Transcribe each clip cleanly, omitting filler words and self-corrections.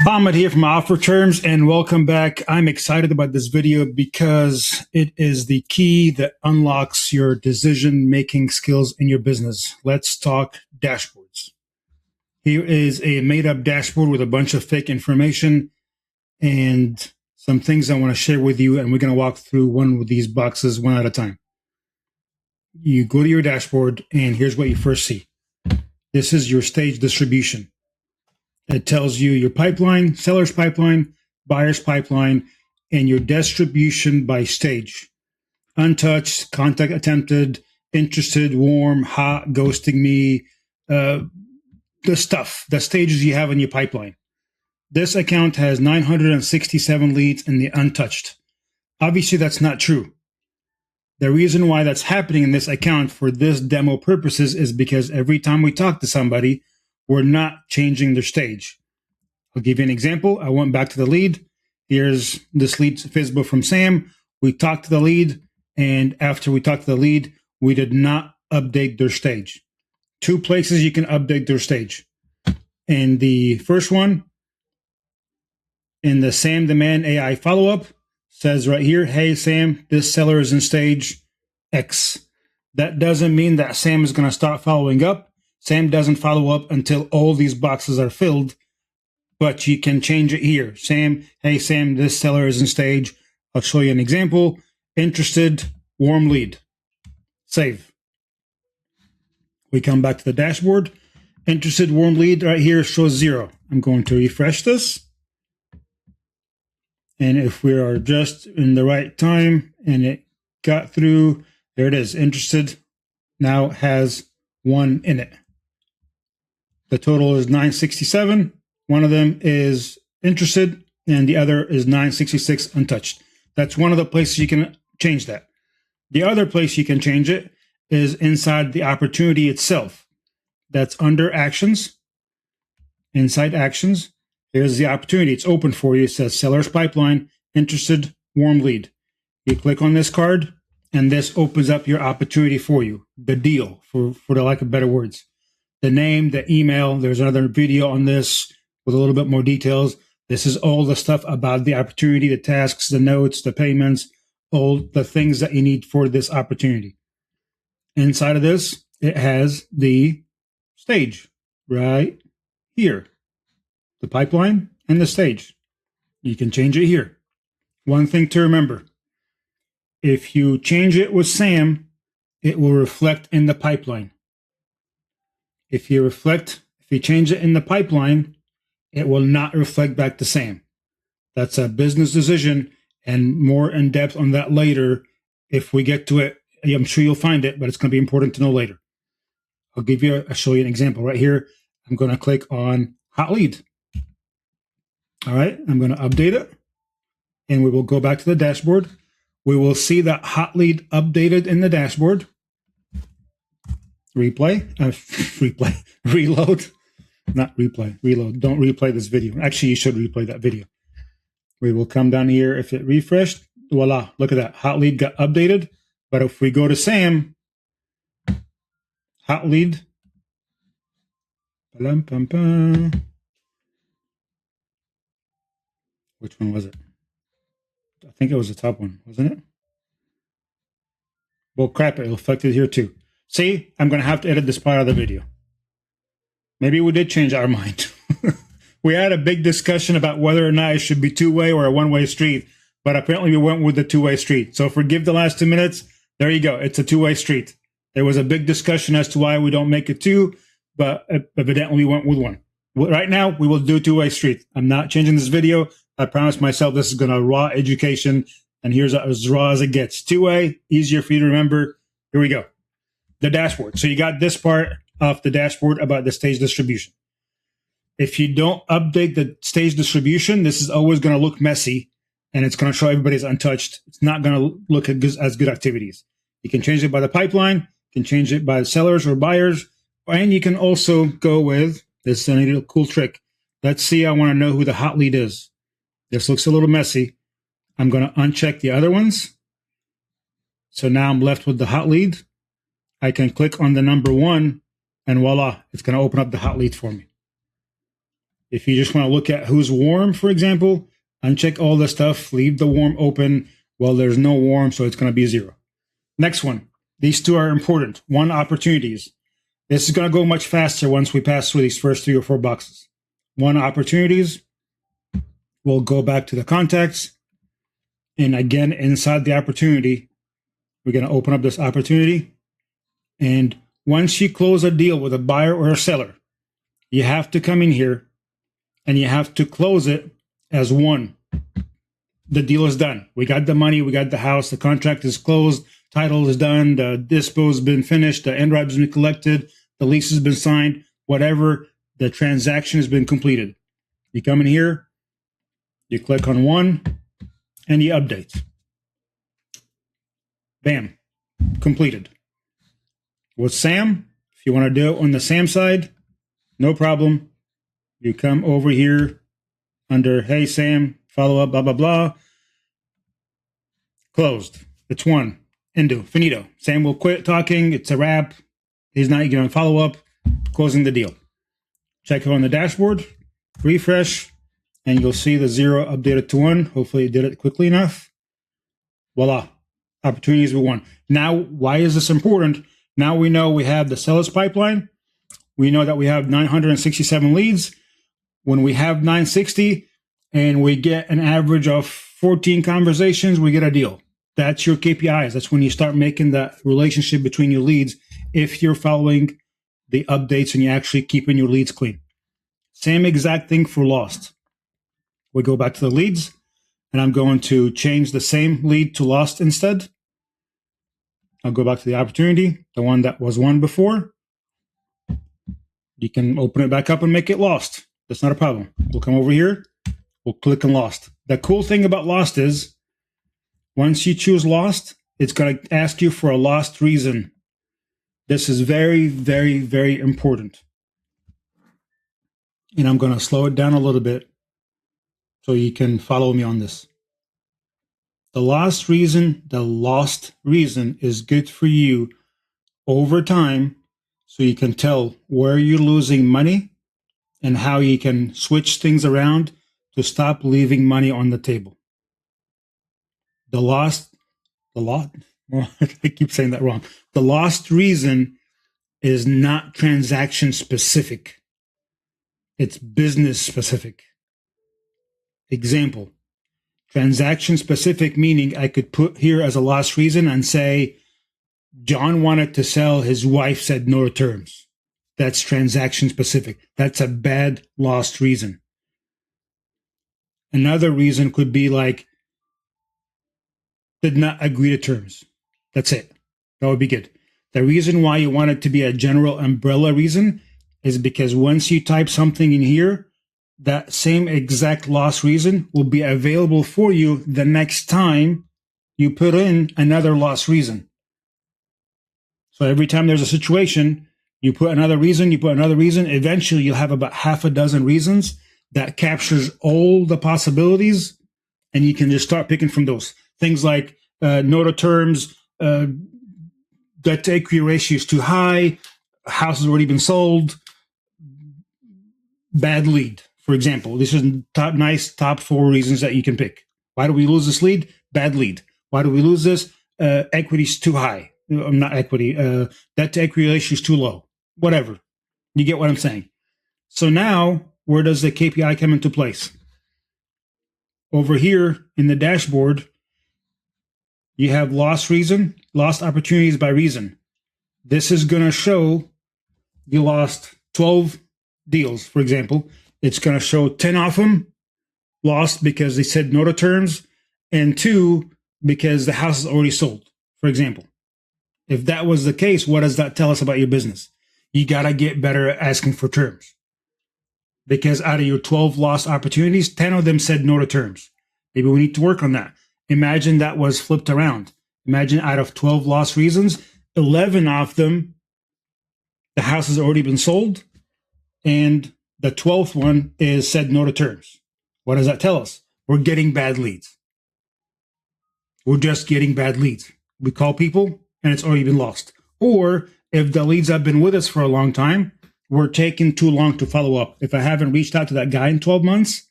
Ahmed here from OfferTermz, and welcome back. I'm excited about this video because it is the key that unlocks your decision-making skills in your business. Let's talk dashboards. Here is a made-up dashboard with a bunch of fake information and some things I want to share with you, and we're going to walk through one of these boxes one at a time. You go to your dashboard, and here's what you first see. This is your stage distribution. It tells you your pipeline, seller's pipeline, buyer's pipeline, and your distribution by stage. Untouched, contact attempted, interested, warm, hot, ghosting me, the stages you have in your pipeline. This account has 967 leads in the untouched. Obviously, that's not true. The reason why that's happening in this account for this demo purposes is because every time we talk to somebody, we're not changing their stage. I'll give you an example. I went back to the lead. Here's this lead Facebook from Sam. We talked to the lead, and after we talked to the lead, we did not update their stage. Two places you can update their stage. In the first one, in the Sam the Man AI follow-up, says right here, hey, Sam, this seller is in stage X. That doesn't mean that Sam is going to start following up. Sam doesn't follow up until all these boxes are filled, but you can change it here. Sam, hey, Sam, this seller is in stage. I'll show you an example. Interested, warm lead. Save. We come back to the dashboard. Interested, warm lead right here shows 0. I'm going to refresh this. And if we are just in the right time and it got through, there it is. Interested now has 1 in it. The total is 967. One of them is interested, and the other is 966 untouched. That's one of the places you can change that. The other place you can change it is inside the opportunity itself. That's under actions. Inside actions, here's the opportunity. It's open for you. It says seller's pipeline, interested, warm lead. You click on this card, and this opens up your opportunity for you. The deal, for the lack of better words. The name, the email, there's another video on this with a little bit more details. This is all the stuff about the opportunity, the tasks, the notes, the payments, all the things that you need for this opportunity. Inside of this, it has the stage right here. The pipeline and the stage. You can change it here. One thing to remember, if you change it with Sam, it will reflect in the pipeline. If you change it in the pipeline, it will not reflect back to Sam. That's a business decision, and more in depth on that later. If we get to it, I'm sure you'll find it, but it's going to be important to know later. I'll show you an example right here. I'm going to click on hot lead. All right, I'm going to update it, and we will go back to the dashboard. We will see that hot lead updated in the dashboard. Reload, not replay, reload. Don't replay this video. Actually, you should replay that video. We will come down here. If it refreshed, voila, look at that. Hot lead got updated. But if we go to Sam, hot lead, which one was it? I think it was the top one, wasn't it? Well, crap, it affected here too. See, I'm going to have to edit this part of the video. Maybe we did change our mind. We had a big discussion about whether or not it should be two-way or a one-way street, but apparently we went with the two-way street. So forgive the last 2 minutes. There you go. It's a two-way street. There was a big discussion as to why we don't make it two, but evidently we went with one. Right now, we will do two-way street. I'm not changing this video. I promised myself this is going to raw education, and here's as raw as it gets. Two-way, easier for you to remember. Here we go. The dashboard. So you got this part of the dashboard about the stage distribution. If you don't update the stage distribution, this is always going to look messy, and it's going to show everybody's untouched. It's not going to look as good activities. You can change it by the pipeline. You can change it by sellers or buyers, and you can also go with this is a cool trick. Let's see. I want to know who the hot lead is. This looks a little messy. I'm going to uncheck the other ones. So now I'm left with the hot lead. I can click on the number 1, and voila, it's going to open up the hot lead for me. If you just want to look at who's warm, for example, uncheck all the stuff, leave the warm open. Well, there's no warm, so it's going to be 0. Next one. These two are important. 1, opportunities. This is going to go much faster once we pass through these first 3 or 4 boxes. 1, opportunities. We'll go back to the contacts. And again, inside the opportunity, we're going to open up this opportunity. And once you close a deal with a buyer or a seller, you have to come in here and you have to close it as 1. The deal is done. We got the money, we got the house, the contract is closed, title is done, the dispo has been finished, the NRIP has been collected, the lease has been signed, whatever, the transaction has been completed. You come in here, you click on 1, and you update. Bam, completed. With Sam, if you want to do it on the Sam side, no problem. You come over here under, hey, Sam, follow up, blah, blah, blah. Closed. It's 1. Endo. Finito. Sam will quit talking. It's a wrap. He's not going to follow up. Closing the deal. Check it on the dashboard. Refresh. And you'll see the 0 updated to 1. Hopefully you did it quickly enough. Voila. Opportunities with 1. Now, why is this important? Now we know we have the sales pipeline. We know that we have 967 leads. When we have 960 and we get an average of 14 conversations, we get a deal. That's your KPIs. That's when you start making that relationship between your leads if you're following the updates and you're actually keeping your leads clean. Same exact thing for lost. We go back to the leads, and I'm going to change the same lead to lost instead. I'll go back to the opportunity, the one that was 1 before. You can open it back up and make it lost. That's not a problem. We'll come over here. We'll click on lost. The cool thing about lost is once you choose lost, it's going to ask you for a lost reason. This is very, very, very important. And I'm going to slow it down a little bit so you can follow me on this. The lost reason is good for you over time so you can tell where you're losing money and how you can switch things around to stop leaving money on the table. I keep saying that wrong. The lost reason is not transaction specific. It's business specific. Example, transaction specific, meaning I could put here as a lost reason and say, John wanted to sell, his wife said no terms. That's transaction specific. That's a bad lost reason. Another reason could be like, did not agree to terms. That's it. That would be good. The reason why you want it to be a general umbrella reason is because once you type something in here, that same exact lost reason will be available for you the next time you put in another lost reason. So every time there's a situation, you put another reason, eventually you'll have about half a dozen reasons that captures all the possibilities, and you can just start picking from those. Things like no to terms, debt to equity ratio is too high, house has already been sold, bad lead, for example. This is top 4 reasons that you can pick. Why do we lose this lead? Bad lead. Why do we lose this? Equity's too high. Not equity. Debt to equity ratio is too low. Whatever. You get what I'm saying. So now, where does the KPI come into place? Over here in the dashboard, you have lost opportunities by reason. This is going to show you lost 12 deals, for example. It's going to show 10 of them lost because they said no to terms, and 2 because the house is already sold, for example. If that was the case, what does that tell us about your business? You got to get better at asking for terms. Because out of your 12 lost opportunities, 10 of them said no to terms. Maybe we need to work on that. Imagine that was flipped around. Imagine out of 12 lost reasons, 11 of them, the house has already been sold, and the 12th one is said no to terms. What does that tell us? We're getting bad leads. We're just getting bad leads. We call people, and it's already been lost. Or if the leads have been with us for a long time, we're taking too long to follow up. If I haven't reached out to that guy in 12 months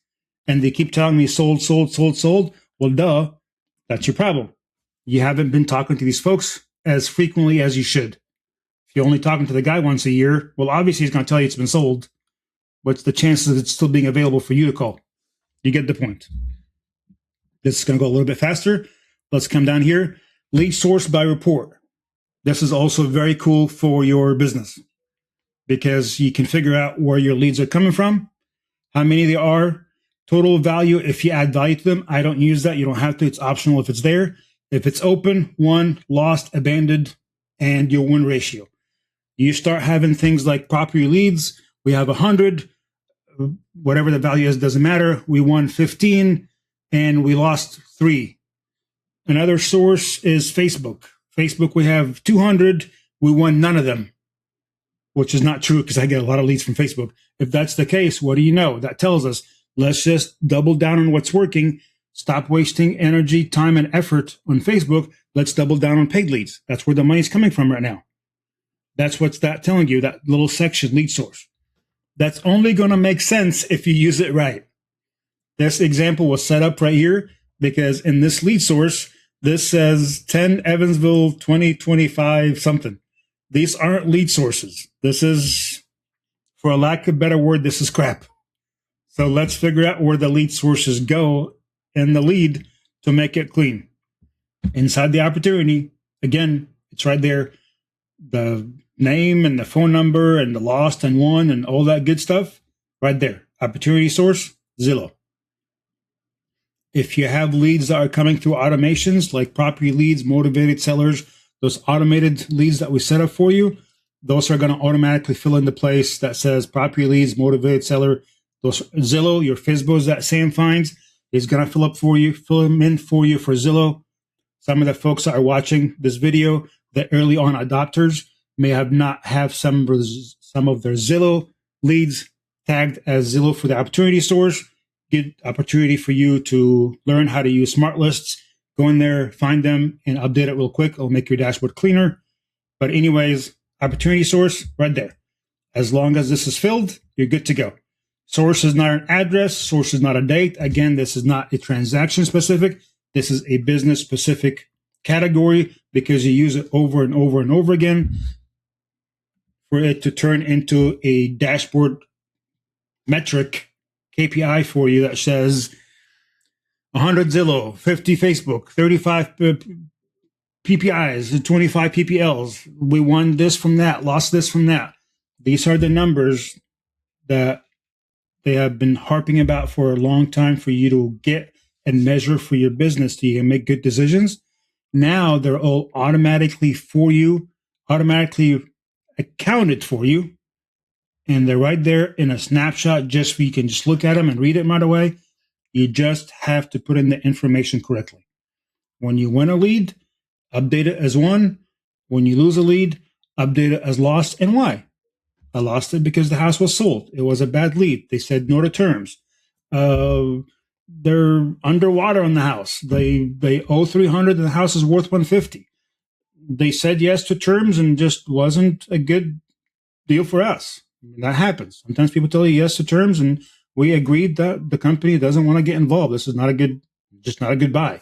and they keep telling me sold, well, duh, that's your problem. You haven't been talking to these folks as frequently as you should. If you're only talking to the guy once a year, well, obviously he's going to tell you it's been sold. What's the chances of it still being available for you to call? You get the point. This is going to go a little bit faster. Let's come down here. Lead source by report. This is also very cool for your business because you can figure out where your leads are coming from, how many there are, total value if you add value to them. I don't use that. You don't have to. It's optional if it's there. If it's open, won, lost, abandoned, and your win ratio. You start having things like property leads. We have 100, whatever the value is, doesn't matter. We won 15 and we lost 3. Another source is Facebook. Facebook, we have 200. We won none of them, which is not true because I get a lot of leads from Facebook. If that's the case, what do you know? That tells us let's just double down on what's working. Stop wasting energy, time, and effort on Facebook. Let's double down on paid leads. That's where the money's coming from right now. That's what's that telling you, that little section, lead source. That's only going to make sense if you use it right. This example was set up right here because in this lead source, this says 10 Evansville 2025 something. These aren't lead sources. This is, for a lack of a better word, this is crap. So let's figure out where the lead sources go in the lead to make it clean. Inside the opportunity, again, it's right there. The name and the phone number and the lost and won and all that good stuff right there. Opportunity source, Zillow. If you have leads that are coming through automations like property leads, motivated sellers, those automated leads that we set up for you, those are going to automatically fill in the place that says property leads, motivated seller. Those Zillow, your FSBOs that Sam finds, is going to fill them in for you for Zillow. Some of the folks that are watching this video, the early on adopters, may have some of their Zillow leads tagged as Zillow for the opportunity source. Good opportunity for you to learn how to use smart lists. Go in there, find them, and update it real quick. It'll make your dashboard cleaner. But anyways, opportunity source right there. As long as this is filled, you're good to go. Source is not an address. Source is not a date. Again, this is not a transaction specific. This is a business specific category because you use it over and over and over again for it to turn into a dashboard metric KPI for you that says 100 Zillow, 50 Facebook, 35 PPIs, 25 PPLs. We won this from that, lost this from that. These are the numbers that they have been harping about for a long time for you to get and measure for your business so you can make good decisions. Now they're all automatically for you, automatically accounted for you. And they're right there in a snapshot just so you can just look at them and read it right away. You just have to put in the information correctly. When you win a lead, update it as won. When you lose a lead, update it as lost and why. I lost it because the house was sold. It was a bad lead. They said no to terms. They're underwater on the house. They owe 300 and the house is worth 150. They said yes to terms and just wasn't a good deal for us. That happens. Sometimes people tell you yes to terms and we agreed that the company doesn't want to get involved. This is not a good buy.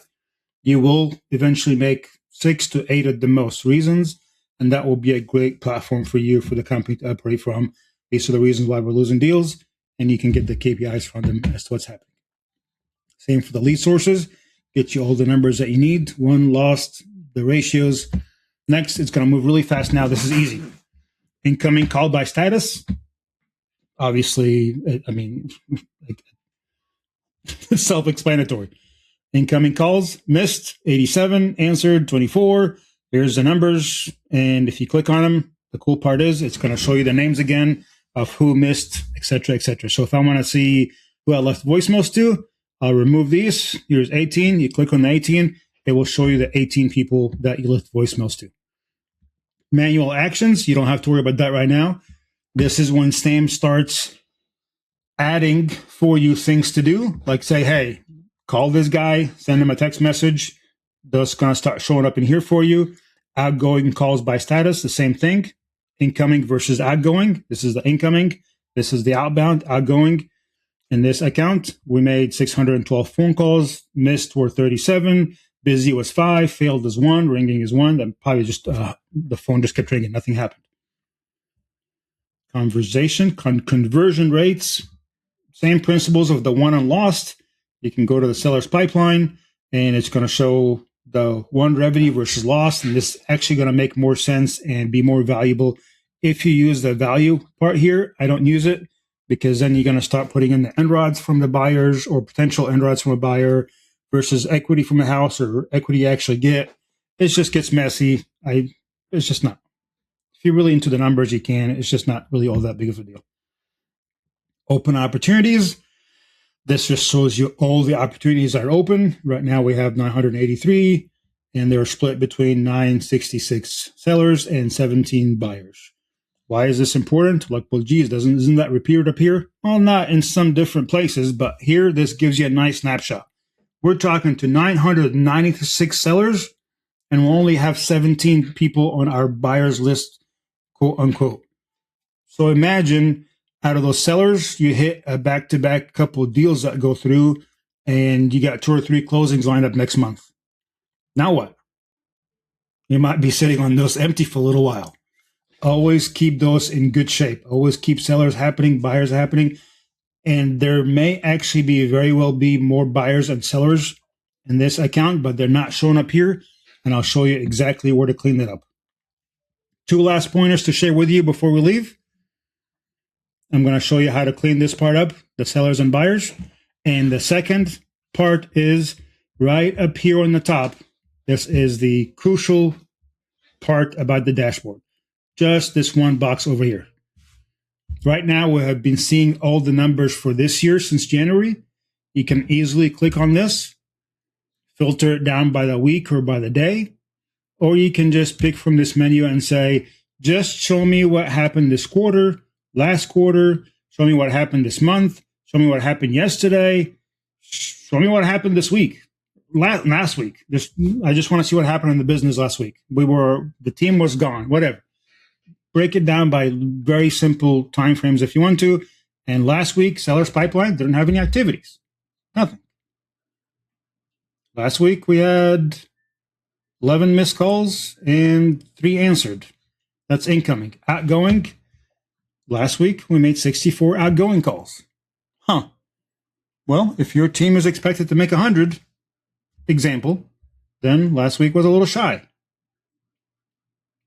You will eventually make 6 to 8 at the most reasons, and that will be a great platform for you, for the company to operate from. These are the reasons why we're losing deals, and you can get the KPIs from them as to what's happening. Same for the lead sources. Get you all the numbers that you need. Won, lost, the ratios. Next, it's going to move really fast now. This is easy. Incoming call by status. Obviously, I mean, self-explanatory. Incoming calls, missed, 87, answered, 24. Here's the numbers. And if you click on them, the cool part is it's going to show you the names again of who missed, et cetera, et cetera. So if I want to see who I left voicemails to, I'll remove these. Here's 18. You click on the 18. It will show you the 18 people that you left voicemails to. Manual actions. You don't have to worry about that right now. This is when Sam starts adding for you things to do. Like say, hey, call this guy, send him a text message. That's going to start showing up in here for you. Outgoing calls by status, the same thing. incoming versus outgoing. This is the incoming. This is the outgoing. In this account, we made 612 phone calls, missed were 37, busy was 5, failed is 1, ringing is 1. Then probably just the phone just kept ringing, nothing happened. Conversion rates, same principles of the won and lost. You can go to the seller's pipeline, and it's going to show the won revenue versus lost, and this is actually going to make more sense and be more valuable if you use the value part here. I don't use it, because then you're going to start putting in the end rods from the buyers or potential end rods from a buyer versus equity from a house or equity you actually get. It just gets messy. It's just not. If you're really into the numbers, you can. It's just not really all that big of a deal. Open opportunities. This just shows you all the opportunities that are open. Right now we have 983, and they're split between 966 sellers and 17 buyers. Why is this important? Like, well, geez, isn't that repeated up here? Well, not in some different places, but here, this gives you a nice snapshot. We're talking to 996 sellers, and we'll only have 17 people on our buyers list, quote unquote. So imagine out of those sellers, you hit a back-to-back couple of deals that go through, and you got 2 or 3 closings lined up next month. Now what? You might be sitting on those empty for a little while. Always keep those in good shape. Always keep sellers happening, buyers happening. And there may actually very well be more buyers and sellers in this account, but they're not showing up here. And I'll show you exactly where to clean that up. 2 last pointers to share with you before we leave. I'm going to show you how to clean this part up, the sellers and buyers. And the second part is right up here on the top. This is the crucial part about the dashboard. Just this one box over here. Right now, we have been seeing all the numbers for this year since January. You can easily click on this, filter it down by the week or by the day, or you can just pick from this menu and say, just show me what happened this quarter, last quarter, show me what happened this month, show me what happened yesterday, show me what happened this week, last week. I just want to see what happened in the business last week. The team was gone, whatever. Break it down by very simple time frames if you want to. And last week, seller's pipeline didn't have any activities. Nothing. Last week, we had 11 missed calls and 3 answered. That's incoming. Outgoing, last week, we made 64 outgoing calls. Huh. Well, if your team is expected to make 100, example, then last week was a little shy.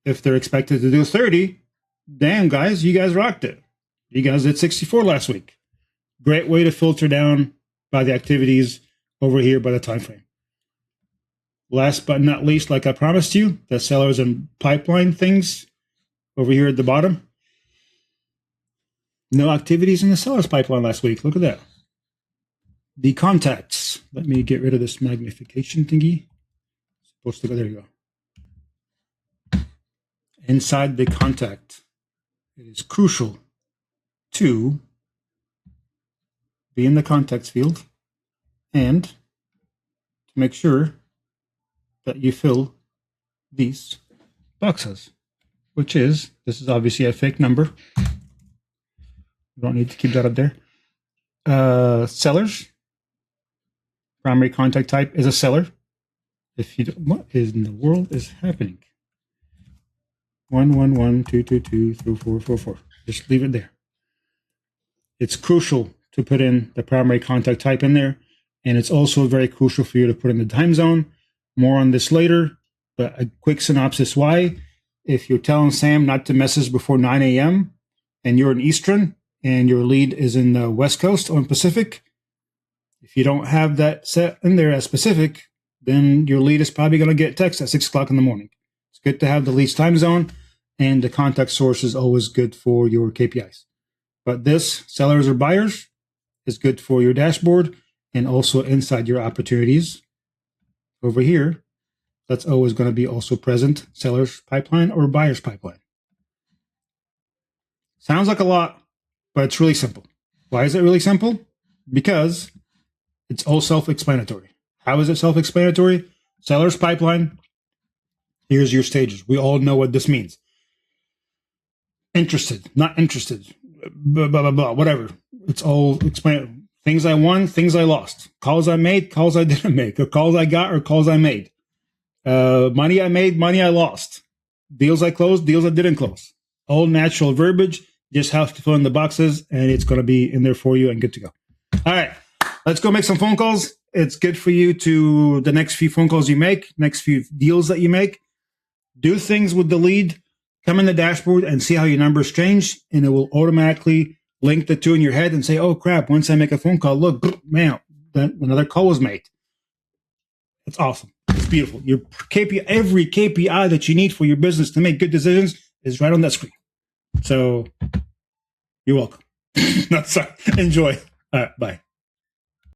If they're expected to do 30, damn, guys, you guys rocked it. You guys did 64 last week. Great way to filter down by the activities over here by the time frame. Last but not least, like I promised you, the sellers and pipeline things over here at the bottom. No activities in the sellers pipeline last week. Look at that. The contacts. Let me get rid of this magnification thingy. Supposed to go, there you go. Inside the contact, it is crucial to be in the contacts field and to make sure that you fill these boxes, this is obviously a fake number. You don't need to keep that up there. Sellers, primary contact type is a seller. If you don't, what in the world is happening? 111 222 3444. Just leave it there. It's crucial to put in the primary contact type in there, and it's also very crucial for you to put in the time zone. More on this later, but a quick synopsis why. If you're telling Sam not to message before 9 a.m. and you're in Eastern and your lead is in the West Coast or in Pacific, if you don't have that set in there as specific, then your lead is probably going to get text at 6 o'clock in the morning. It's good to have the lead's time zone, and the contact source is always good for your KPIs. But this, sellers or buyers, is good for your dashboard and also inside your opportunities. Over here, that's always going to be also present, seller's pipeline or buyer's pipeline. Sounds like a lot, but it's really simple. Why is it really simple? Because it's all self-explanatory. How is it self-explanatory? Seller's pipeline, here's your stages. We all know what this means. interested, not interested, blah, blah, blah, blah, whatever. It's all explain. Things I won, things I lost. Calls I made, calls I didn't make. Or calls I got or calls I made. Money I made, money I lost. Deals I closed, deals I didn't close. All natural verbiage. Just have to fill in the boxes, and it's going to be in there for you and good to go. All right, let's go make some phone calls. It's good for you to the next few phone calls you make, next few deals that you make. Do things with the lead. Come in the dashboard and see how your numbers change, and it will automatically link the two in your head and say, oh, crap, once I make a phone call, look, man, another call was made. It's awesome. It's beautiful. Your KPI, every KPI that you need for your business to make good decisions is right on that screen. So you're welcome. Enjoy. All right, bye.